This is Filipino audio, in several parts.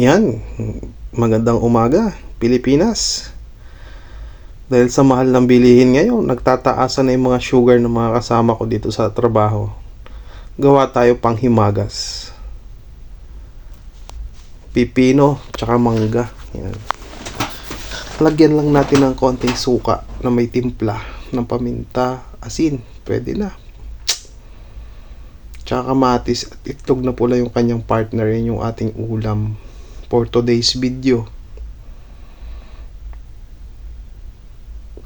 Yan, magandang umaga, Pilipinas. Dahil sa mahal ng bilihin ngayon, nagtataasan na yung mga sugar ng mga kasama ko dito sa trabaho. Gawa tayo pang himagas. Pipino, tsaka mangga. Yan. Lagyan lang natin ng konting suka na may timpla ng paminta, asin. Pwede na. Tsaka kamatis at itlog na pula yung kanyang partner. Yan yung ating ulam for today's video.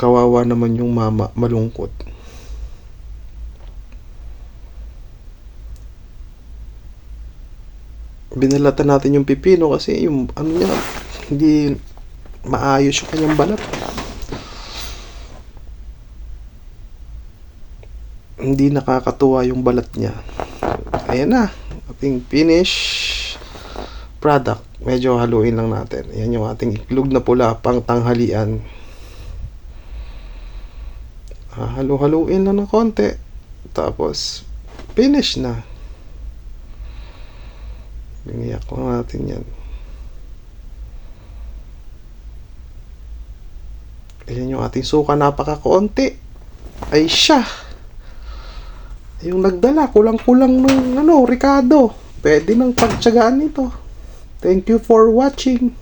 Kawawa naman yung mama, malungkot. Binalatan natin yung pipino kasi yung ano niya, hindi maayos yung kanyang balat. Hindi nakakatuwa yung balat niya. Ayan na, ating finish product. Medyo haluin lang natin. Ayan yung ating itlog na pula pang tanghalian. Halu-haluin lang ng konti. Tapos finish na. Biniyak lang natin yan. Ayan yung ating suka, napaka-konti. Ay siya. Yung nagdala, kulang-kulang ng Ricardo. Pwede nang pagtsagaan nito. Thank you for watching.